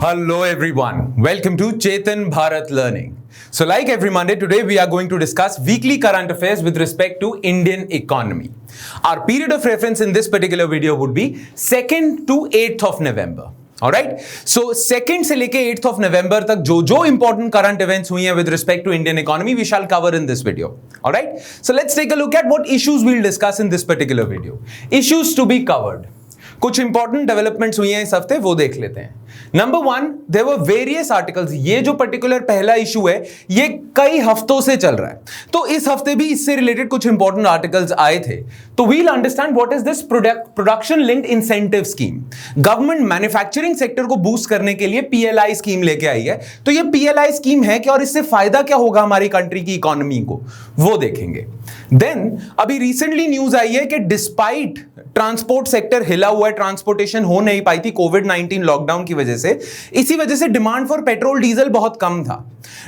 Hello everyone, welcome to Chetan Bharat Learning. So like every Monday, today we are going to discuss weekly current affairs with respect to Indian economy. Our period of reference in this particular video would be 2nd to 8th of November. Alright, so 2nd से लेके 8th of November तक जो important current events हुई हैं with respect to Indian economy, we shall cover in this video. Alright, so let's take a look at what issues we'll discuss in this particular video. Issues to be covered. कुछ important developments हुई हैं इस हफ्ते, वो देख लेते हैं. Number 1, there were various articles. ये जो पर्टिकुलर पहला इशू है ये कई हफ्तों से चल रहा है, तो इस हफ्ते भी इससे रिलेटेड कुछ इंपॉर्टेंट आर्टिकल्स आए थे. तो we'll understand what is this production linked incentive scheme. Government manufacturing sector को बूस्ट करने के लिए पीएलआई स्कीम लेके आई है. तो ये पीएलआई स्कीम है क्या और इससे फायदा क्या होगा हमारी कंट्री की इकोनॉमी को, वो देखेंगे. देन अभी रिसेंटली न्यूज आई है कि डिस्पाइट ट्रांसपोर्ट सेक्टर हिला हुआ है, ट्रांसपोर्टेशन हो नहीं पाई थी कोविड-19 लॉकडाउन की वजह से. इसी वजह से डिमांड फॉर पेट्रोल डीजल बहुत कम था.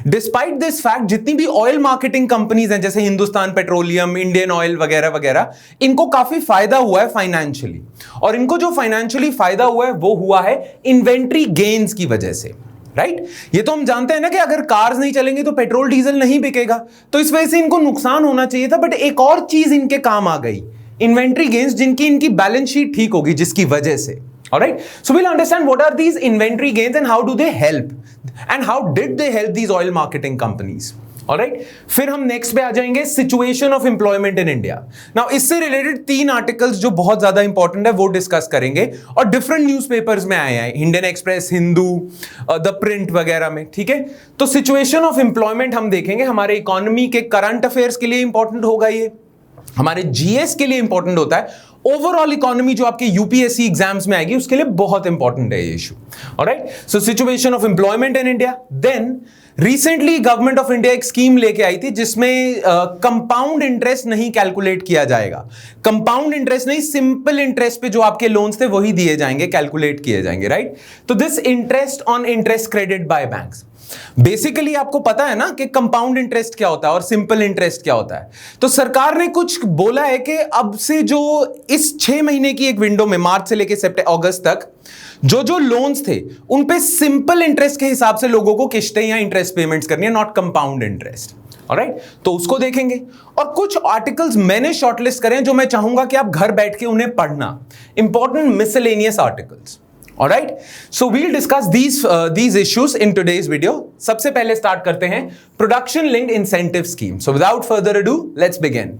डिस्पाइट दिस फैक्ट जितनी भी ऑयल मार्केटिंग कंपनीज हैं जैसे हिंदुस्तान पेट्रोलियम, इंडियन ऑयल वगैरह वगैरह, इनको काफी फायदा हुआ है फाइनेंशियली. और इनको जो फाइनेंशियली फायदा हुआ है वो हुआ है इन्वेंट्री गेन्स की वजह से. राइट, ये तो हम जानते हैं ना कि अगर कार्स नहीं चलेंगे तो पेट्रोल डीजल नहीं बिकेगा, तो इस वजह से इनको नुकसान होना चाहिए था. बट एक और चीज इनके काम आ गई, इन्वेंट्री गेन्स, जिनकी इनकी बैलेंस शीट ठीक होगी जिसकी वजह से. Alright, so we'll understand what are these inventory gains and how do they help and how did they help these oil marketing companies. Alright, फिर हम नेक्स्ट पे आ जाएंगे situation of employment in India. Now इससे related 3 articles जो बहुत ज्यादा important है वो डिस्कस करेंगे और डिफरेंट न्यूज़पेपर्स में आए हैं, Indian express, Hindu, the print वगैरह में. ठीक है, तो सिचुएशन ऑफ एम्प्लॉयमेंट हम देखेंगे. हमारे इकोनॉमी के करंट अफेयर्स के लिए इंपॉर्टेंट होगा, ये हमारे जीएस के लिए इंपॉर्टेंट होता है, ओवरऑल इकोनॉमी जो आपके यूपीएससी एग्जाम्स में आएगी उसके लिए बहुत इंपॉर्टेंट है ये issue. Alright, so situation of employment in India. Then recently government of India एक स्कीम लेके आई थी जिसमें कंपाउंड इंटरेस्ट नहीं कैलकुलेट किया जाएगा. कंपाउंड इंटरेस्ट नहीं, सिंपल इंटरेस्ट पे जो आपके लोन्स थे वही दिए जाएंगे, कैलकुलेट किए जाएंगे. राइट, तो this interest on interest credit by banks. Basically आपको पता है ना कि कंपाउंड इंटरेस्ट क्या होता है और सिंपल इंटरेस्ट क्या होता है. तो सरकार ने कुछ बोला है कि अब से जो इस 6 महीने की एक विंडो में, मार्च से लेकर अगस्त तक, जो लोन्स थे उन पे सिंपल इंटरेस्ट के हिसाब से लोगों को किस्तें या इंटरेस्ट पेमेंट्स करनी है, नॉट कंपाउंड इंटरेस्ट. ऑलराइट, तो उसको देखेंगे. और कुछ आर्टिकल्स मैंने शॉर्टलिस्ट करे जो मैं चाहूंगा कि आप घर बैठ के उन्हें पढ़ना. Important miscellaneous articles. Alright, so we'll discuss these issues in today's video. सबसे पहले स्टार्ट करते हैं production linked incentive scheme. So without further ado, let's begin.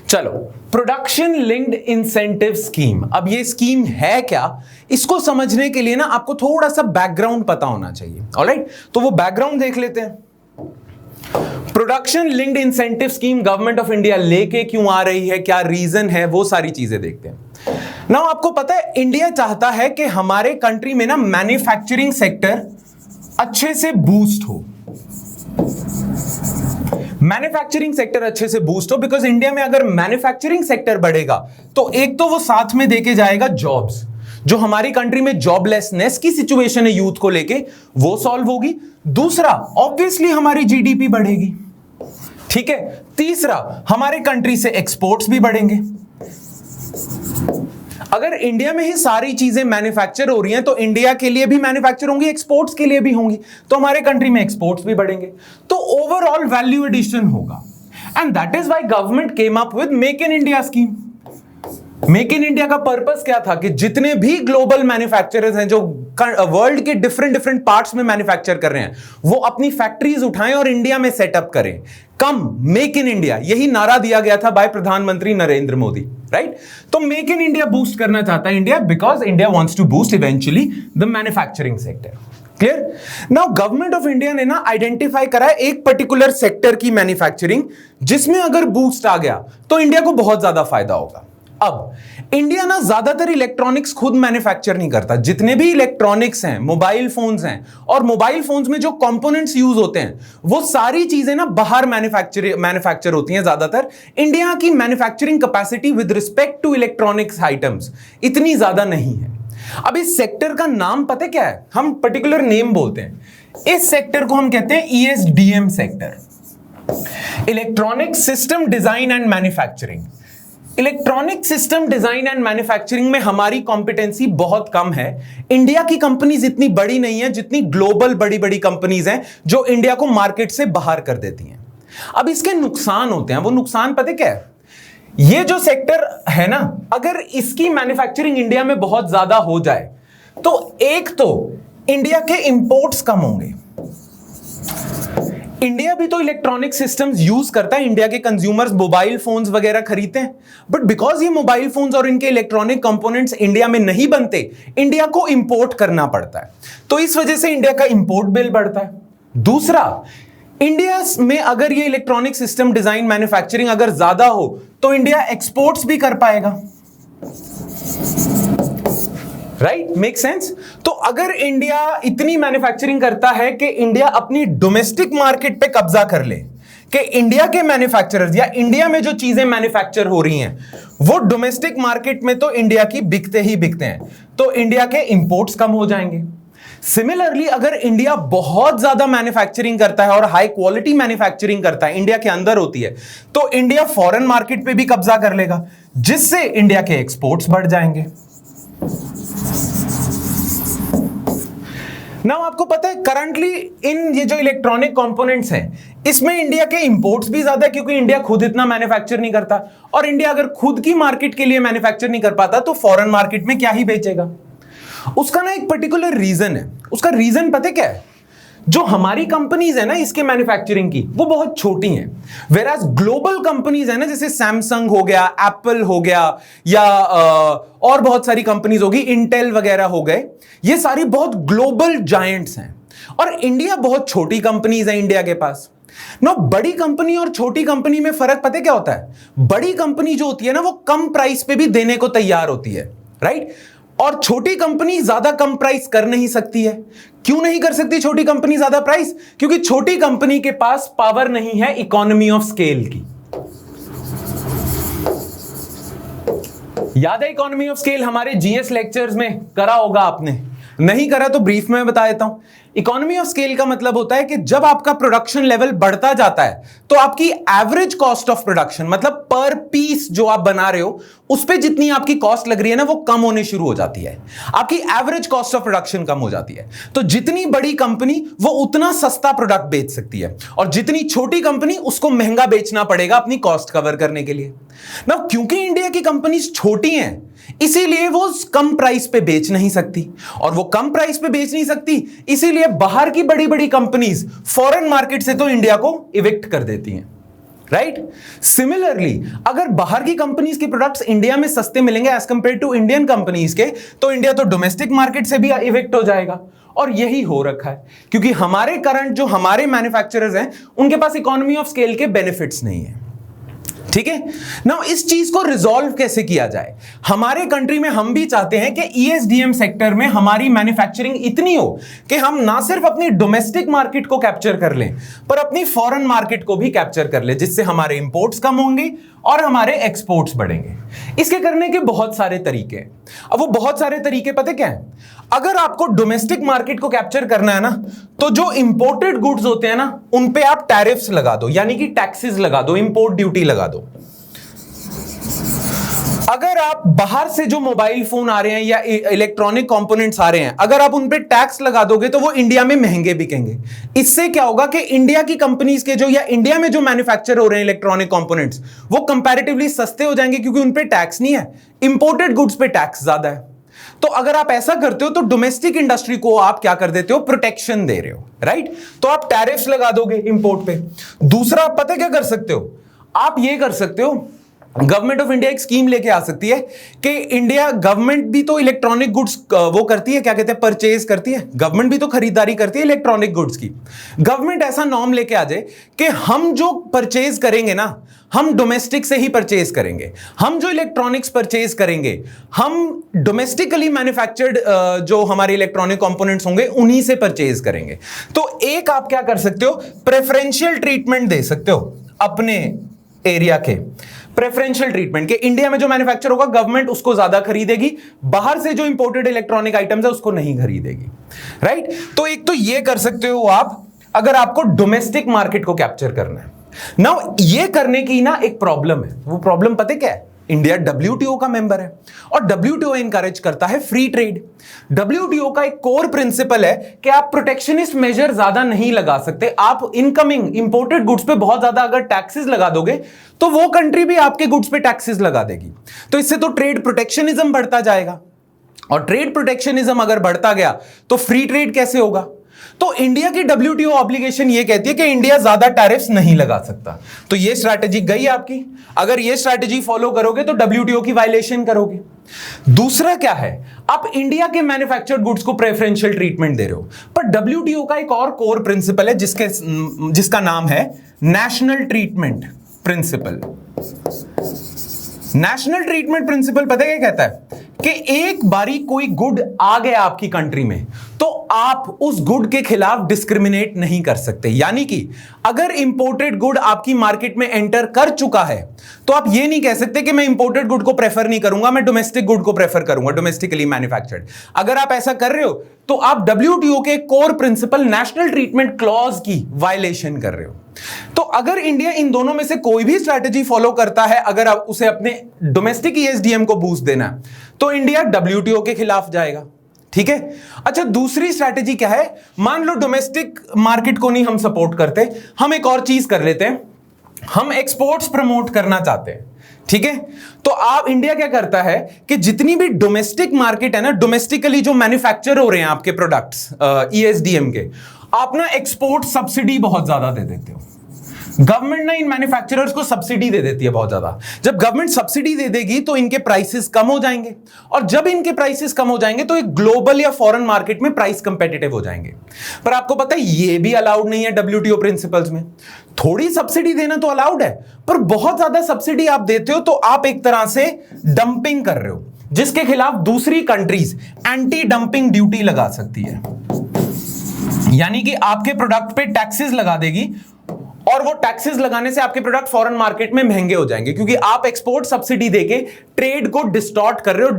चलो, प्रोडक्शन लिंक्ड इंसेंटिव स्कीम. अब ये स्कीम है क्या, इसको समझने के लिए ना आपको थोड़ा सा बैकग्राउंड पता होना चाहिए. ऑलराइट, तो वो बैकग्राउंड देख लेते हैं. Production linked incentive scheme government of India लेके क्यों आ रही है, क्या रीजन है, वो सारी चीजें देखते हैं. नाउ आपको पता है इंडिया चाहता है कि हमारे कंट्री में ना मैन्युफैक्चरिंग सेक्टर अच्छे से बूस्ट हो. मैन्युफैक्चरिंग सेक्टर अच्छे से बूस्ट हो बिकॉज इंडिया में अगर मैन्युफैक्चरिंग सेक्टर बढ़ेगा तो एक तो वो साथ में देके जाएगा जॉब्स, जो हमारी कंट्री में जॉबलेसनेस की सिचुएशन है यूथ को लेके, वो सॉल्व होगी. दूसरा, ऑब्वियसली हमारी जीडीपी बढ़ेगी. ठीक है. तीसरा, हमारे कंट्री से एक्सपोर्ट्स भी बढ़ेंगे. अगर इंडिया में ही सारी चीजें मैन्युफैक्चर हो रही हैं तो इंडिया के लिए भी मैन्युफैक्चर होंगी, एक्सपोर्ट्स के लिए भी होंगी, तो हमारे कंट्री में एक्सपोर्ट्स भी बढ़ेंगे, तो ओवरऑल वैल्यू एडिशन होगा. And that is why government came up with make in India scheme. Make in India का पर्पस क्या था कि जितने भी ग्लोबल मैन्युफैक्चरर्स हैं जो वर्ल्ड के डिफरेंट पार्ट्स में मैन्युफैक्चर कर रहे हैं वो अपनी फैक्ट्रीज उठाएं और इंडिया में सेटअप करें. कम मेक इन इंडिया, यही नारा दिया गया था बाय प्रधानमंत्री नरेंद्र मोदी. राइट, तो मेक इन इंडिया बूस्ट करना चाहता है India because India wants to boost eventually the manufacturing sector. Clear. Now government of India ने ना आइडेंटिफाई करा है एक पर्टिकुलर सेक्टर की मैन्युफैक्चरिंग जिसमें अगर बूस्ट आ गया तो इंडिया को बहुत ज्यादा फायदा होगा. अब इंडिया ना ज्यादातर इलेक्ट्रॉनिक्स खुद मैन्युफैक्चर नहीं करता. जितने भी इलेक्ट्रॉनिक्स हैं, मोबाइल फोन्स हैं, और मोबाइल फोन्स में जो कंपोनेंट्स यूज होते हैं वो सारी चीजें ना बाहर मैन्युफैक्चर होती हैं ज्यादातर. इंडिया की manufacturing capacity with respect to electronics items इतनी ज्यादा नहीं है. अब इस सेक्टर का नाम पता क्या है, हम पर्टिकुलर नेम बोलते हैं. इस सेक्टर को हम कहते हैं ESDM sector, electronic system design and manufacturing. Electronic system design and manufacturing में हमारी कॉम्पिटेंसी बहुत कम है। इंडिया की कंपनीज इतनी बड़ी नहीं है जितनी ग्लोबल बड़ी बड़ी कंपनीज हैं जो इंडिया को मार्केट से बाहर कर देती हैं। अब इसके नुकसान होते हैं, वो नुकसान पता क्या है? ये जो सेक्टर है ना, अगर इसकी मैन्युफैक्चरिंग इंडिया में बहुत ज्यादा हो जाए तो एक तो इंडिया के इंपोर्ट्स कम होंगे। इंडिया भी तो इलेक्ट्रॉनिक सिस्टम्स यूज करता है, इंडिया के कंज्यूमर्स मोबाइल फोन्स वगैरह खरीदते हैं, बट बिकॉज ये मोबाइल फोन्स और इनके इलेक्ट्रॉनिक कंपोनेंट्स इंडिया में नहीं बनते, इंडिया को इंपोर्ट करना पड़ता है, तो इस वजह से इंडिया का इंपोर्ट बिल बढ़ता है। दूसरा, इंडिया में अगर ये इलेक्ट्रॉनिक सिस्टम डिजाइन मैन्युफैक्चरिंग अगर ज्यादा हो तो इंडिया एक्सपोर्ट्स भी कर पाएगा। Right, make sense? तो अगर इंडिया इतनी मैन्युफैक्चरिंग करता है कि इंडिया अपनी डोमेस्टिक मार्केट पे कब्जा कर ले, कि इंडिया के मैन्युफैक्चरर्स या इंडिया में जो चीजें मैन्युफैक्चर हो रही हैं वो डोमेस्टिक मार्केट में तो इंडिया की बिकते ही बिकते हैं, तो इंडिया के इंपोर्ट्स कम हो जाएंगे। सिमिलरली अगर इंडिया बहुत ज्यादा मैन्युफैक्चरिंग करता है और हाई क्वालिटी मैन्युफैक्चरिंग करता है, इंडिया के अंदर होती है, तो इंडिया फॉरेन मार्केट पे भी कब्जा कर लेगा, जिससे इंडिया के एक्सपोर्ट्स बढ़ जाएंगे। नाउ आपको पता है करंटली इन ये जो इलेक्ट्रॉनिक कंपोनेंट्स हैं इसमें इंडिया के इंपोर्ट्स भी ज्यादा है, क्योंकि इंडिया खुद इतना मैन्युफैक्चर नहीं करता, और इंडिया अगर खुद की मार्केट के लिए मैन्युफैक्चर नहीं कर पाता तो फॉरेन मार्केट में क्या ही बेचेगा। उसका ना एक पर्टिकुलर रीजन है। उसका रीजन पता क्या है? जो हमारी कंपनीज है ना इसके मैन्युफैक्चरिंग की, वो बहुत छोटी हैं, वेराज ग्लोबल कंपनीज है ना, जैसे सैमसंग हो गया, एप्पल हो गया, या और बहुत सारी कंपनीज होगी, इंटेल वगैरह हो गए, ये सारी बहुत ग्लोबल जायंट्स हैं, और इंडिया बहुत छोटी कंपनीज है इंडिया के पास। ना बड़ी कंपनी और छोटी कंपनी में फर्क पता क्या होता है? बड़ी कंपनी जो होती है ना वो कम प्राइस पे भी देने को तैयार होती है, राइट, और छोटी कंपनी ज्यादा कम प्राइस कर नहीं सकती है। क्यों नहीं कर सकती छोटी कंपनी ज्यादा प्राइस? क्योंकि छोटी कंपनी के पास पावर नहीं है इकोनॉमी ऑफ स्केल की। याद है इकोनॉमी ऑफ स्केल? हमारे जीएस लेक्चर्स में करा होगा आपने, नहीं करा तो ब्रीफ में बता देता हूं। इकोनॉमी ऑफ स्केल का मतलब होता है कि जब आपका प्रोडक्शन लेवल बढ़ता जाता है तो आपकी एवरेज कॉस्ट ऑफ प्रोडक्शन, मतलब पर पीस जो आप बना रहे हो उस पे जितनी आपकी कॉस्ट लग रही है ना वो कम होने शुरू हो जाती है, आपकी एवरेज कॉस्ट ऑफ प्रोडक्शन कम हो जाती है। तो जितनी बड़ी कंपनी वो उतना सस्ता प्रोडक्ट बेच सकती है, और जितनी छोटी कंपनी उसको महंगा बेचना पड़ेगा अपनी कॉस्ट कवर करने के लिए ना। क्योंकि इंडिया की कंपनीज छोटी हैं इसीलिए वो कम प्राइस पे बेच नहीं सकती, और वो कम प्राइस पे बेच नहीं सकती इसीलिए बाहर की बड़ी बड़ी कंपनीज फॉरेन मार्केट से तो इंडिया को इविक्ट कर देती हैं, राइट। सिमिलरली अगर बाहर की कंपनीज के प्रोडक्ट्स इंडिया में सस्ते मिलेंगे as compare to Indian companies के, तो इंडिया तो डोमेस्टिक मार्केट से भी इविक्ट हो जाएगा। और यही हो रखा है क्योंकि हमारे करंट जो हमारे मैन्युफैक्चरर्स हैं उनके पास इकोनॉमी ऑफ स्केल के बेनिफिट्स नहीं है, ठीक है ना। इस चीज को रिजॉल्व कैसे किया जाए? हमारे कंट्री में हम भी चाहते हैं कि ईएसडीएम सेक्टर में हमारी मैन्युफैक्चरिंग इतनी हो कि हम ना सिर्फ अपनी डोमेस्टिक मार्केट को कैप्चर कर लें पर अपनी फॉरेन मार्केट को भी कैप्चर कर लें, जिससे हमारे इंपोर्ट्स कम होंगे और हमारे एक्सपोर्ट्स बढ़ेंगे। इसके करने के बहुत सारे तरीके हैं। अब वो बहुत सारे तरीके पता क्या है? अगर आपको डोमेस्टिक मार्केट को कैप्चर करना है ना, तो जो इंपोर्टेड गुड्स होते हैं ना उन पे आप टैरिफ्स लगा दो, यानी कि टैक्सेस लगा दो, इंपोर्ट ड्यूटी लगा दो। अगर आप बाहर से जो मोबाइल फोन आ रहे हैं या इलेक्ट्रॉनिक कंपोनेंट्स आ रहे हैं, अगर आप उन पे टैक्स लगा दोगे तो वो इंडिया में महंगे बिकेंगे। इससे क्या होगा कि इंडिया की कंपनीज के जो या इंडिया में जो मैन्युफैक्चर हो रहे हैं इलेक्ट्रॉनिक कंपोनेंट्स वो कंपैरेटिवली सस्ते हो जाएंगे क्योंकि उन पे टैक्स नहीं है, इंपोर्टेड गुड्स पे टैक्स ज्यादा है। तो अगर आप ऐसा करते हो तो डोमेस्टिक इंडस्ट्री को आप क्या कर देते हो? प्रोटेक्शन दे रहे हो, राइट। तो आप टैरिफ्स लगा दोगे इंपोर्ट पे। दूसरा पता क्या कर सकते हो? आप ये कर सकते हो, गवर्नमेंट ऑफ इंडिया एक स्कीम लेके आ सकती है कि इंडिया गवर्नमेंट भी तो इलेक्ट्रॉनिक गुड्स वो करती है, क्या कहते हैं, परचेज करती है। गवर्नमेंट भी तो खरीदारी करती है इलेक्ट्रॉनिक गुड्स की। गवर्नमेंट ऐसा नॉर्म लेके आ जाए कि हम जो परचेज करेंगे ना हम डोमेस्टिक से ही परचेज करेंगे, हम जो इलेक्ट्रॉनिक्स परचेज करेंगे हम डोमेस्टिकली मैन्युफैक्चर्ड जो हमारे इलेक्ट्रॉनिक कंपोनेंट्स होंगे उन्हीं से परचेज करेंगे। तो एक आप क्या कर सकते हो? प्रेफरेंशियल ट्रीटमेंट दे सकते हो अपने एरिया के, प्रेफरेंशियल ट्रीटमेंट के इंडिया में जो मैन्युफैक्चर होगा गवर्नमेंट उसको ज्यादा खरीदेगी, बाहर से जो इंपोर्टेड इलेक्ट्रॉनिक आइटम्स है उसको नहीं खरीदेगी, राइट। तो एक तो ये कर सकते हो आप अगर आपको डोमेस्टिक मार्केट को कैप्चर करना है। नाउ ये करने की ना एक प्रॉब्लम है। वो प्रॉब्लम पता क्या है? इंडिया WTO का मेंबर है और WTO इनकरेज करता है फ्री ट्रेड। WTO का एक कोर प्रिंसिपल है कि आप प्रोटेक्शनिस्ट मेजर ज्यादा नहीं लगा सकते। आप इनकमिंग इंपोर्टेड गुड्स पे बहुत ज्यादा अगर टैक्सेस लगा दोगे तो वो कंट्री भी आपके गुड्स पे टैक्सेस लगा देगी, तो इससे तो ट्रेड प्रोटेक्शनिज्म बढ़ता जाएगा, और ट्रेड प्रोटेक्शनिज्म अगर बढ़ता गया तो फ्री ट्रेड कैसे होगा। तो इंडिया की WTO ऑब्लिगेशन ये कहती है कि इंडिया ज्यादा टैरिफ्स नहीं लगा सकता। तो ये स्ट्रैटेजी गई आपकी। अगर ये स्ट्रैटेजी फॉलो करोगे तो WTO की वायलेशन करोगे। दूसरा क्या है, आप इंडिया के मैन्युफैक्चर्ड गुड्स को प्रेफरेंशियल ट्रीटमेंट दे रहे हो, पर WTO का एक और कोर प्रिंसिपल है जिसका नाम है national treatment principle. National treatment principle पता है क्या कहता है कि एक बारी कोई गुड आ गया आपकी कंट्री में तो आप उस गुड के खिलाफ डिस्क्रिमिनेट नहीं कर सकते। यानी कि अगर इंपोर्टेड गुड आपकी मार्केट में एंटर कर चुका है तो आप ये नहीं कह सकते कि मैं इंपोर्टेड गुड को प्रेफर नहीं करूंगा, मैं डोमेस्टिक गुड को प्रेफर करूंगा, डोमेस्टिकली मैन्युफैक्चर्ड। अगर आप ऐसा कर रहे हो तो आप WTO के core principle national treatment clause की वायलेशन कर रहे हो। तो अगर इंडिया इन दोनों में से कोई भी स्ट्रैटेजी फॉलो करता है, अगर आप उसे अपने डोमेस्टिक ESDM को बूस्ट देना है तो इंडिया WTO के खिलाफ जाएगा। ठीक है। अच्छा, दूसरी स्ट्रैटेजी क्या है, मान लो डोमेस्टिक मार्केट को नहीं हम सपोर्ट करते, हम एक और चीज कर लेते हैं, हम एक्सपोर्ट्स प्रमोट करना चाहते हैं। ठीक है, तो आप इंडिया क्या करता है कि जितनी भी डोमेस्टिक मार्केट है ना, डोमेस्टिकली जो मैन्युफैक्चर हो रहे हैं आपके प्रोडक्ट्स ESDM के, आप ना एक्सपोर्ट सब्सिडी बहुत ज्यादा दे देते हो। गवर्नमेंट ना इन मैन्युफैक्चरर्स को सब्सिडी दे देती है बहुत ज्यादा। जब गवर्नमेंट सब्सिडी दे देगी तो इनके प्राइसेस कम हो जाएंगे, और जब इनके प्राइसेस कम हो जाएंगे तो एक ग्लोबल या फॉरेन मार्केट में प्राइस कंपेटिटिव हो जाएंगे। पर आपको पता है ये भी अलाउड नहीं है WTO प्रिंसिपल्स में। थोड़ी सब्सिडी देना तो अलाउड है, पर बहुत ज्यादा सब्सिडी आप देते हो तो आप एक तरह से डंपिंग कर रहे हो, जिसके खिलाफ दूसरी कंट्रीज एंटी डंपिंग ड्यूटी लगा सकती है। यानी कि आपके प्रोडक्ट पे टैक्सेस लगा देगी, और वो टैक्सेस लगाने से आपके प्रोडक्ट फॉरेन मार्केट में महंगे हो जाएंगे, क्योंकि आप एक्सपोर्ट सब्सिडी देके ट्रेड को डिस्टॉर्ट कर रहे हो।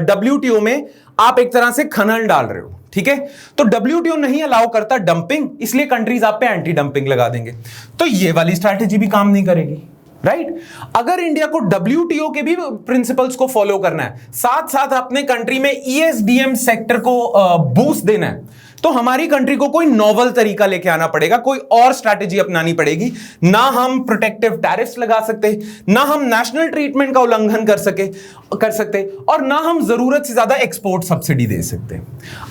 WTO में आप एक तरह से खनल डाल रहे हो। ठीक है, तो WTO नहीं अलाउ करता डंपिंग, इसलिए कंट्रीज आप पे एंटी डंपिंग लगा देंगे। तो ये वाली स्ट्रैटेजी भी काम नहीं करेगी, राइट। अगर इंडिया को WTO के भी प्रिंसिपल्स को फॉलो करना है, साथ साथ अपने कंट्री में ESDM सेक्टर को बूस्ट देना है, तो हमारी कंट्री को कोई नोवल तरीका लेके आना पड़ेगा, कोई और स्ट्रैटेजी अपनानी पड़ेगी। ना हम प्रोटेक्टिव टैरिफ्स लगा सकते, ना हम नेशनल ट्रीटमेंट का उल्लंघन कर सकते, और ना हम जरूरत से ज्यादा एक्सपोर्ट सब्सिडी दे सकते।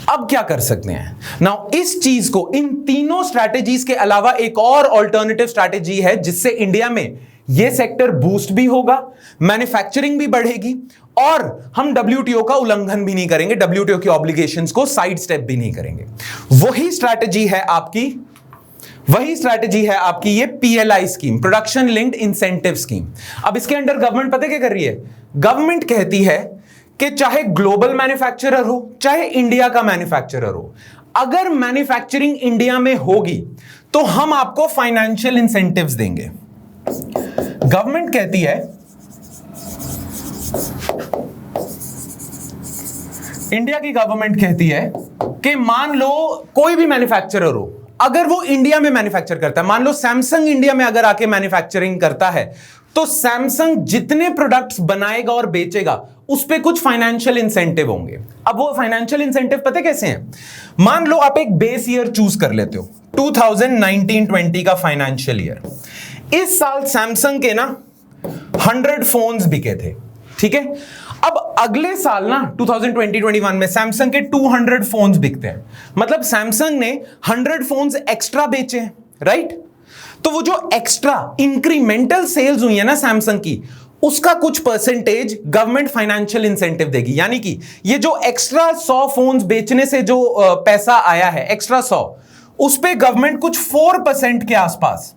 अब क्या कर सकते हैं नाउ, इस चीज को, इन तीनों स्ट्रैटेजीज के अलावा एक और ऑल्टरनेटिव स्ट्रैटेजी है जिससे इंडिया में ये सेक्टर बूस्ट भी होगा, मैन्युफैक्चरिंग भी बढ़ेगी, और हम WTO का उल्लंघन भी नहीं करेंगे, WTO की ऑब्लिगेशंस को साइड स्टेप भी नहीं करेंगे। वही स्ट्रैटेजी है आपकी ये PLI scheme, production linked incentive scheme. अब इसके अंडर गवर्नमेंट पता क्या कर रही है, गवर्नमेंट कहती है कि चाहे ग्लोबल मैन्युफैक्चरर हो, चाहे इंडिया का मैन्युफैक्चरर हो, अगर मैन्युफैक्चरिंग इंडिया में होगी तो हम आपको फाइनेंशियल इंसेंटिव्स देंगे। गवर्नमेंट कहती है, इंडिया की गवर्नमेंट कहती है कि मान लो कोई भी मैन्युफैक्चरर हो, अगर वो इंडिया में मैन्युफैक्चर करता है, मान लो सैमसंग इंडिया में अगर आके मैन्युफैक्चरिंग करता है, तो सैमसंग जितने प्रोडक्ट्स बनाएगा और बेचेगा उस पे कुछ फाइनेंशियल इंसेंटिव होंगे। अब वो फाइनेंशियल इंसेंटिव पता कैसे हैं, मान लो आप एक बेस ईयर चूज कर लेते हो, 2019-20 का फाइनेंशियल ईयर। इस साल सैमसंग के ना 100 फोन्स बिके थे। ठीक है, अब अगले साल ना 2020-21 में सैमसंग के 200 फोन्स बिकते हैं, मतलब सैमसंग ने 100 फोन्स एक्स्ट्रा बेचे हैं, राइट। तो वो जो एक्स्ट्रा इंक्रीमेंटल सेल्स हुई है ना सैमसंग की, उसका कुछ परसेंटेज गवर्नमेंट फाइनेंशियल इंसेंटिव देगी। यानी कि ये जो एक्स्ट्रा 100 फोन्स बेचने से जो पैसा आया है, एक्स्ट्रा 100, उस पे गवर्नमेंट कुछ 4% के आसपास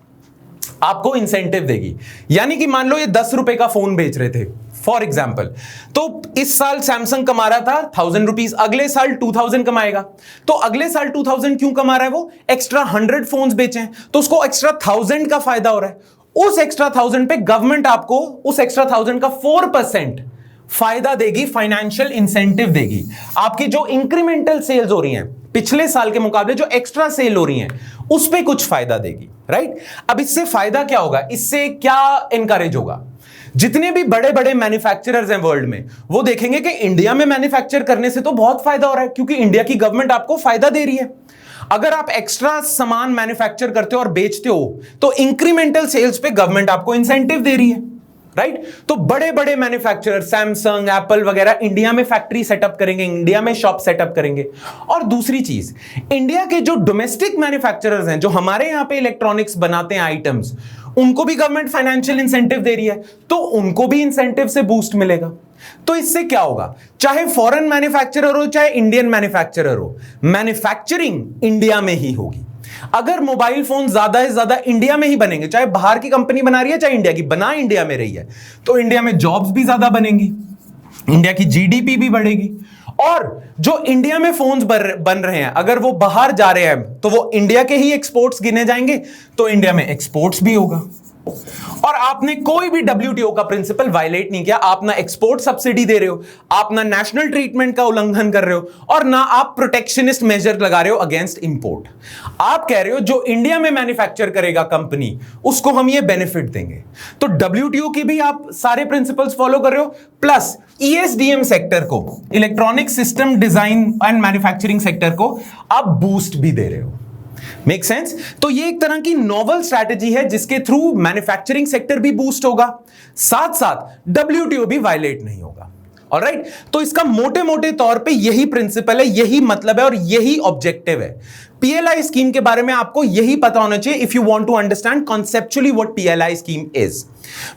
आपको इंसेंटिव देगी। यानी कि मान लो ये 10 रुपए का फोन बेच रहे थे फॉर एग्जाम्पल, तो इस साल सैमसंग कमा रहा था 1000 रुपीज, अगले साल 2000 कमाएगा। तो अगले साल 2000 क्यों कमा रहा है, वो एक्स्ट्रा 100 फोन्स बेचे हैं, तो उसको एक्स्ट्रा 1000 का फायदा हो रहा है। उस एक्स्ट्रा 1000 पे गवर्नमेंट आपको उस एक्स्ट्रा 1000 का 4% फायदा देगी, फाइनेंशियल इंसेंटिव देगी। आपकी जो इंक्रीमेंटल सेल्स हो रही हैं पिछले साल के मुकाबले, जो एक्स्ट्रा सेल हो रही हैं, उस पे कुछ फायदा देगी, राइट। अब इससे फायदा क्या होगा, इससे क्या इनकरेज होगा, जितने भी बड़े बड़े मैन्युफैक्चरर्स हैं वर्ल्ड में, वो देखेंगे कि इंडिया में मैन्युफैक्चर करने से तो बहुत फायदा हो रहा है, क्योंकि इंडिया की गवर्नमेंट आपको फायदा दे रही है। अगर आप एक्स्ट्रा सामान मैन्युफैक्चर करते हो और बेचते हो तो इंक्रीमेंटल सेल्स पे गवर्नमेंट आपको इंसेंटिव दे रही है, राइट? तो बड़े बड़े मैन्युफैक्चरर सैमसंग, एप्पल वगैरह इंडिया में फैक्ट्री सेटअप करेंगे, इंडिया में शॉप सेटअप करेंगे। और दूसरी चीज, इंडिया के जो डोमेस्टिक मैन्युफैक्चरर्स हैं, जो हमारे यहां पे इलेक्ट्रॉनिक्स बनाते हैं आइटम्स, उनको भी गवर्नमेंट फाइनेंशियल इंसेंटिव दे रही है, तो उनको भी इंसेंटिव से बूस्ट मिलेगा। तो इससे क्या होगा, चाहे फॉरेन मैन्युफैक्चरर हो चाहे इंडियन मैन्युफैक्चरर हो, मैन्युफैक्चरिंग इंडिया में ही होगी। अगर मोबाइल फोन ज्यादा से ज्यादा इंडिया में ही बनेंगे, चाहे बाहर की कंपनी बना रही है चाहे इंडिया की, बना इंडिया में रही है, तो इंडिया में जॉब्स भी ज्यादा बनेंगी, इंडिया की जीडीपी भी बढ़ेगी। और जो इंडिया में फोन्स बन रहे हैं, अगर वो बाहर जा रहे हैं तो वो इंडिया के ही एक्सपोर्ट्स गिने जाएंगे, तो इंडिया में एक्सपोर्ट्स भी होगा। और आपने कोई भी डब्ल्यूटीओ का प्रिंसिपल वायलेट नहीं किया, आप ना एक्सपोर्ट सब्सिडी दे रहे हो, आप ना नेशनल ट्रीटमेंट का उल्लंघन कर रहे हो, और ना आप प्रोटेक्शनिस्ट मेजर लगा रहे हो अगेंस्ट इंपोर्ट। आप कह रहे हो जो इंडिया में मैन्युफैक्चर करेगा कंपनी, उसको हम ये बेनिफिट देंगे। तो डब्ल्यूटीओ की भी आप सारे प्रिंसिपल्स फॉलो कर रहे हो, प्लस ईएसडीएम सेक्टर को, electronic system design and manufacturing sector को आप बूस्ट भी दे रहे हो। Make sense? तो ये एक तरह की नोवल स्ट्रैटेजी है जिसके थ्रू मैन्युफैक्चरिंग सेक्टर भी बूस्ट होगा, साथ साथ डब्ल्यूटीओ भी वायलेट नहीं होगा। ऑलराइट, तो इसका मोटे मोटे तौर पे यही प्रिंसिपल है, यही मतलब है और यही ऑब्जेक्टिव है। पीएलआई स्कीम के बारे में आपको यही पता होना चाहिए if you want to understand conceptually what PLI scheme is.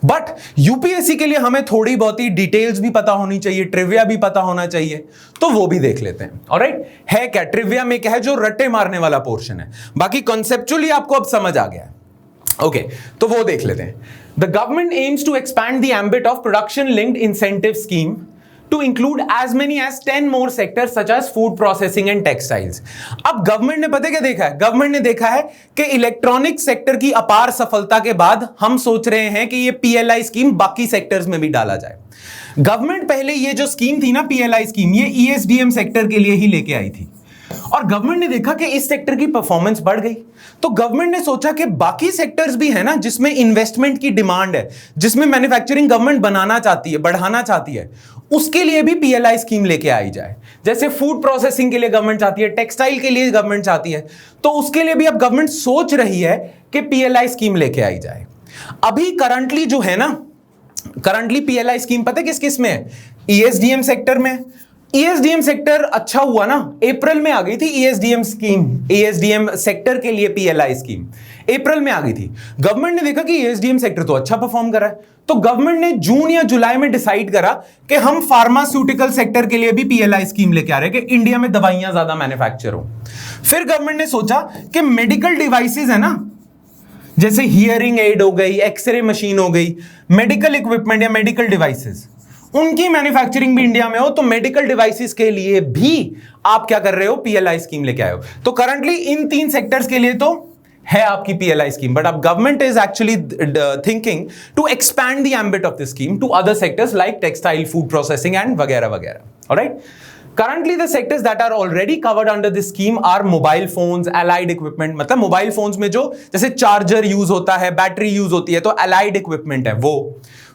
But UPSC के लिए हमें थोड़ी बहुत ही डिटेल्स भी पता होनी चाहिए, ट्रिविया भी पता होना चाहिए, तो वो भी देख लेते हैं। ऑलराइट, है क्या ट्रिविया में, क्या है जो रट्टे मारने वाला पोर्शन है, बाकी कॉन्सेप्चुअली आपको अब समझ आ गया है। ओके, तो वो देख लेते हैं। The government aims to expand the ambit of production linked incentive scheme to include as many as 10 more sectors such as food processing and textiles। अब गवर्नमेंट ने पता क्या देखा है, गवर्नमेंट ने देखा है कि इलेक्ट्रॉनिक सेक्टर की अपार सफलता के बाद हम सोच रहे हैं कि ये पीएलआई स्कीम बाकी सेक्टर्स में भी डाला जाए। गवर्नमेंट पहले ये जो स्कीम थी ना पीएलआई स्कीम, ये ईएसडीएम सेक्टर के लिए ही लेके आई थी, और गवर्नमेंट ने देखा कि इस सेक्टर की परफॉर्मेंस बढ़ गई, तो गवर्नमेंट ने सोचा कि बाकी सेक्टर्स भी है ना जिसमें इन्वेस्टमेंट की डिमांड है, जिसमें मैन्युफैक्चरिंग गवर्नमेंट बनाना चाहती है, बढ़ाना चाहती है, उसके लिए भी पीएलआई स्कीम लेके आई जाए। जैसे फूड प्रोसेसिंग के लिए गवर्नमेंट चाहती है, टेक्सटाइल के लिए गवर्नमेंट चाहती है, तो उसके लिए भी अब गवर्नमेंट सोच रही है कि पीएलआई स्कीम लेके आई जाए। अभी करंटली जो है ना, करंटली पीएलआई स्कीम पता है किस किस में है, ईएसडीएम सेक्टर में। ईएसडीएम सेक्टर अच्छा हुआ ना, अप्रैल में आ गई थी ईएसडीएम स्कीम, ईएसडीएम सेक्टर के लिए पीएलआई स्कीम अप्रैल में आ गई थी। गवर्नमेंट ने देखा कि ईएसडीएम सेक्टर तो अच्छा परफॉर्म कर रहा है, तो गवर्नमेंट ने जून या जुलाई में डिसाइड करा कि हम फार्मास्यूटिकल सेक्टर के लिए भी पीएलआई स्कीम लेके आ रहे हैं कि इंडिया में दवाइयां ज्यादा मैन्युफैक्चर हो। फिर गवर्नमेंट ने सोचा कि मेडिकल डिवाइसेस है ना, जैसे हियरिंग एड हो गई, एक्सरे मशीन हो गई, मेडिकल इक्विपमेंट या मेडिकल डिवाइसेस, उनकी मैन्युफैक्चरिंग भी इंडिया में हो, तो मेडिकल डिवाइसेस के लिए भी आप क्या कर रहे हो, पीएलआई स्कीम लेके आए हो। तो करंटली इन 3 सेक्टर्स के लिए तो है आपकी पीएलआई स्कीम, बट अब government is actually thinking to expand the ambit of the scheme to other sectors like textile, food processing and वगैरह वगैरह। Alright, currently the sectors that are already covered under this scheme are mobile phones, allied equipment, मतलब mobile phones में जो जैसे charger use होता है, battery use होती है, तो allied equipment है वो।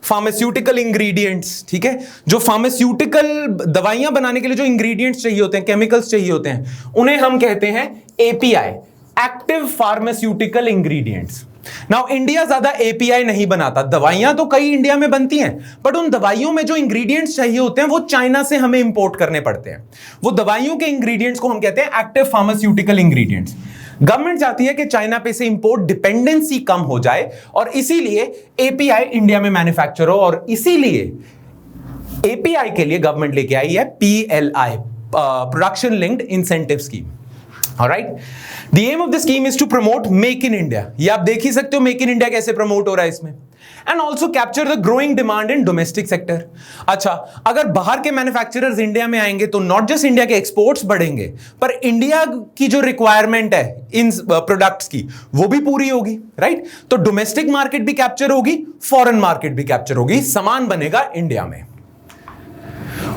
फार्मास्यूटिकल इंग्रेडिएंट्स, ठीक है, जो फार्मास्यूटिकल दवाइयां बनाने के लिए जो इंग्रेडिएंट्स चाहिए होते हैं, केमिकल्स चाहिए होते हैं, उन्हें हम कहते हैं API, active pharmaceutical ingredients. Now India ज्यादा एपीआई नहीं बनाता, दवाइयां तो कई इंडिया में बनती हैं, बट उन दवाइयों में जो इंग्रेडिएंट्स चाहिए होते हैं वो चाइना से हमें इंपोर्ट करने पड़ते हैं। वो दवाइयों के इंग्रेडिएंट्स को हम कहते हैं एक्टिव फार्मास्यूटिकल इंग्रेडिएंट्स। गवर्नमेंट चाहती है कि चाइना पे से इंपोर्ट डिपेंडेंसी कम हो जाए, और इसीलिए एपीआई इंडिया में मैन्युफैक्चर हो, और इसीलिए एपीआई के लिए गवर्नमेंट लेके आई है PLI, production linked incentive scheme. Alright? The aim of the scheme is to promote Make in India. ये आप देख ही सकते हो Make in India कैसे प्रमोट हो रहा है इसमें, and also capture the growing demand in domestic sector. अच्छा, अगर बाहर के मैन्युफैक्चरर्स इंडिया में आएंगे तो नॉट जस्ट इंडिया के एक्सपोर्ट्स बढ़ेंगे, पर इंडिया की जो रिक्वायरमेंट है इन प्रोडक्ट्स की वो भी पूरी होगी, राइट? तो डोमेस्टिक मार्केट भी कैप्चर होगी, फॉरेन मार्केट भी कैप्चर होगी, सामान बनेगा इंडिया में।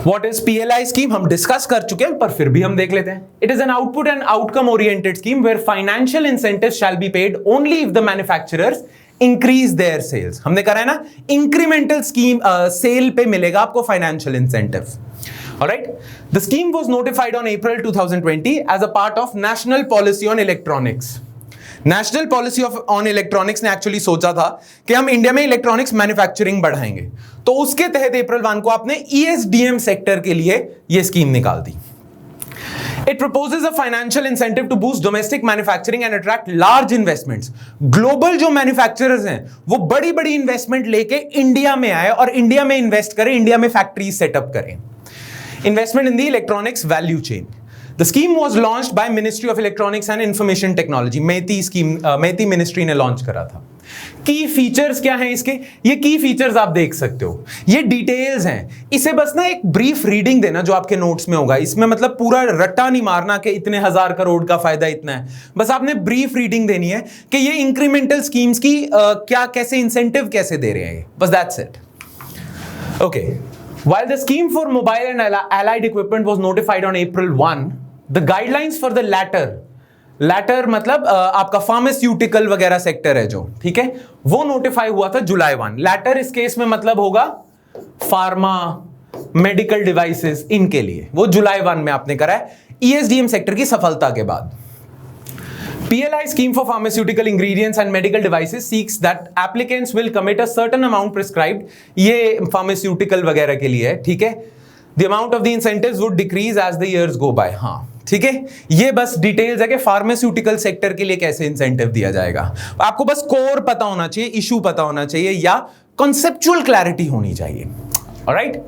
What is PLI scheme? हम डिस्कस कर चुके हैं, पर फिर भी हम देख लेते हैं। It is an output and outcome oriented scheme where financial incentives shall be paid only if the manufacturers increase their sales. हमने करा है ना, इंक्रीमेंटल स्कीम सेल पे मिलेगा आपको financial incentive. Alright, the scheme was notified on April 2020 as a part of National Policy on Electronics. National policy on electronics ने actually सोचा था कि हम इंडिया में इलेक्ट्रॉनिक्स मैन्युफैक्चरिंग बढ़ाएंगे, तो उसके तहत अप्रैल 1 को आपने ESDM सेक्टर के लिए यह स्कीम निकाल दी। It proposes a financial incentive to boost domestic manufacturing and attract large investments. Global जो मैन्युफैक्चरर्स हैं वो बड़ी बड़ी इन्वेस्टमेंट लेके इंडिया में आए और इंडिया में इन्वेस्ट करें, इंडिया में फैक्ट्री सेटअप करें। Investment in the electronics value chain. The scheme was launched by Ministry of Electronics and Information Technology. Meitei ministry ने लॉन्च करा था। की फीचर्स क्या हैं इसके? ये की फीचर्स आप देख सकते हो, ये डिटेल्स हैं। इसे बस ना एक ब्रीफ रीडिंग देना जो आपके नोट्स में होगा। इसमें मतलब पूरा रट्टा नहीं मारना कि इतने 1000 करोड़ का फायदा इतना है, बस आपने ब्रीफ रीडिंग देनी है कि ये इंक्रीमेंटल स्कीम्स की क्या कैसे इंसेंटिव कैसे दे रहे हैं, बस that's it. Okay, while the scheme for mobile and allied equipment was notified on April 1, the guidelines for the latter मतलब आपका फार्मास्यूटिकल वगैरह सेक्टर है जो, ठीक है, वो नोटिफाई हुआ था जुलाई 1। लैटर इस केस में मतलब होगा फार्मा, मेडिकल डिवाइसेस, इनके लिए वो जुलाई 1 में आपने करा है ESDM सेक्टर की सफलता के बाद। PLI scheme for pharmaceutical ingredients and medical devices seeks that applicants will commit a certain amount prescribed, ये pharmaceutical वगैरह के लिए है, ठीक है। The amount of the incentives would decrease as the years go by। हाँ, ठीक है, ये बस डिटेल्स है कि फार्मास्यूटिकल सेक्टर के लिए कैसे इंसेंटिव दिया जाएगा। आपको बस कोर पता होना चाहिए, इशू पता होना चाहिए, या कॉन्सेप्चुअल क्लैरिटी होनी चाहिए। ऑलराइट,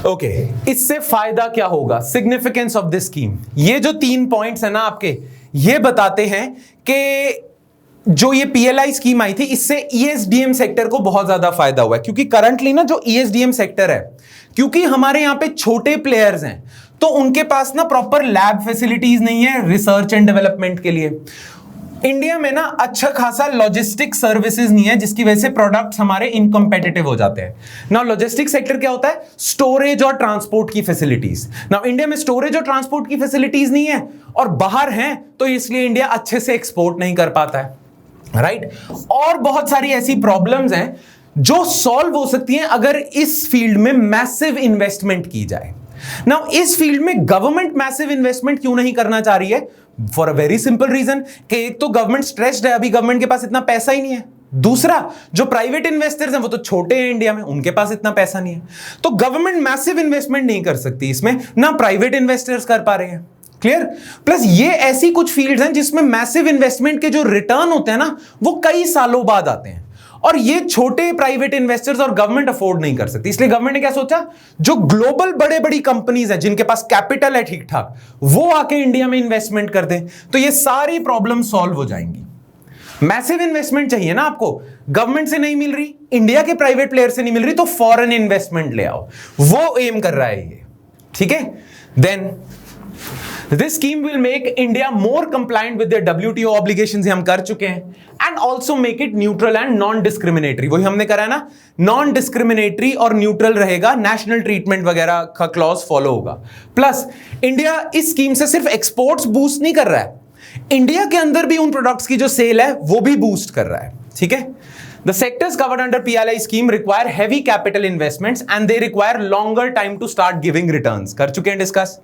ओके, इससे फायदा क्या होगा, सिग्निफिकेंस ऑफ दिस स्कीम। ये जो 3 पॉइंट्स है ना आपके, ये बताते हैं कि जो ये PLI स्कीम आई थी इससे ESDM सेक्टर को बहुत ज्यादा फायदा हुआ है, क्योंकि करंटली ना जो ESDM सेक्टर है, क्योंकि हमारे यहां पे छोटे प्लेयर्स हैं तो उनके पास ना प्रॉपर लैब फैसिलिटीज नहीं है रिसर्च एंड डेवलपमेंट के लिए। इंडिया में ना अच्छा खासा लॉजिस्टिक सर्विसेज नहीं है, जिसकी वजह से प्रोडक्ट्स हमारे इनकम्पिटिटिव हो जाते हैं। नाउ लॉजिस्टिक सेक्टर क्या होता है, स्टोरेज और ट्रांसपोर्ट की फैसिलिटीज। नाउ इंडिया में स्टोरेज और ट्रांसपोर्ट की फैसिलिटीज नहीं है और बाहर हैं, तो इसलिए इंडिया अच्छे से एक्सपोर्ट नहीं कर पाता है, राइट। और बहुत सारी ऐसी प्रॉब्लम्स हैं जो सॉल्व हो सकती हैं अगर इस फील्ड में मैसिव इन्वेस्टमेंट की जाए। नाउ इस फील्ड में गवर्नमेंट मैसिव इन्वेस्टमेंट क्यों नहीं करना चाह रही है? For a very simple reason कि एक तो गवर्नमेंट स्ट्रेस्ड है, अभी गवर्नमेंट के पास इतना पैसा ही नहीं है। दूसरा, जो प्राइवेट इन्वेस्टर्स हैं वो तो छोटे हैं इंडिया में, उनके पास इतना पैसा नहीं है, तो गवर्नमेंट मैसिव इन्वेस्टमेंट नहीं कर सकती इसमें, ना प्राइवेट इन्वेस्टर्स कर पा रहे हैं। क्लियर? प्लस ये ऐसी कुछ फील्ड्स हैं जिसमें मैसिव इन्वेस्टमेंट के जो रिटर्न होते हैं ना वो कई सालों बाद आते हैं, और ये छोटे प्राइवेट इन्वेस्टर्स और गवर्नमेंट अफोर्ड नहीं कर सकती। इसलिए गवर्नमेंट ने क्या सोचा, जो ग्लोबल बड़े बड़ी कंपनीज हैं जिनके पास कैपिटल है ठीक ठाक, वो आके इंडिया में इन्वेस्टमेंट कर दें, तो ये सारी प्रॉब्लम सॉल्व हो जाएंगी। मैसिव इन्वेस्टमेंट चाहिए ना आपको, गवर्नमेंट से नहीं मिल रही, इंडिया के प्राइवेट प्लेयर से नहीं मिल रही, तो फॉरेन इन्वेस्टमेंट ले आओ, वो एम कर रहा है ये, ठीक है। Then This scheme will make India more compliant with their WTO obligations, हम कर चुके हैं, and also make it neutral and non-discriminatory। वही हमने करा है ना, non-discriminatory और neutral रहेगा, national treatment वगैरह का clause follow होगा। प्लस इंडिया इस स्कीम से सिर्फ एक्सपोर्ट्स बूस्ट नहीं कर रहा है, इंडिया के अंदर भी उन प्रोडक्ट्स की जो सेल है वो भी बूस्ट कर रहा है, ठीक है। The sectors covered under PLI scheme require heavy capital investments and they require longer time to start giving returns। कर चुके हैं discuss.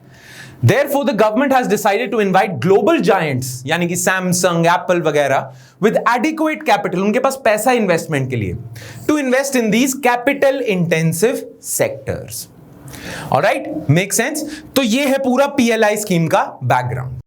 Therefore, the government has decided to invite global giants, यानी कि Samsung, Apple वगैरह, with adequate capital, उनके पास पैसा investment के लिए, to invest in these capital intensive sectors। Alright, make sense? तो ये है पूरा PLI स्कीम का बैकग्राउंड।